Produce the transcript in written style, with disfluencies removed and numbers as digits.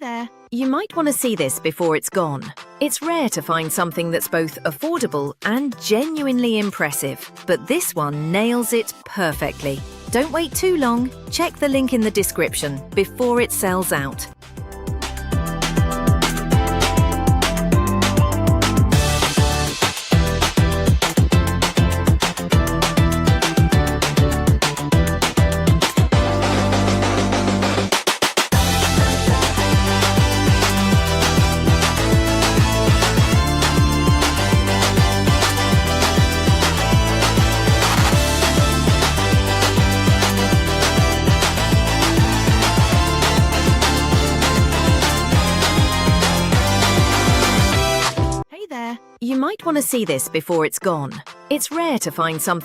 there. You might want to see this before it's gone. It's rare to find something that's both affordable and genuinely impressive, but this one nails it perfectly. Don't wait too long. Check the link in the description before it sells out. You might want to see this before it's gone. It's rare to find something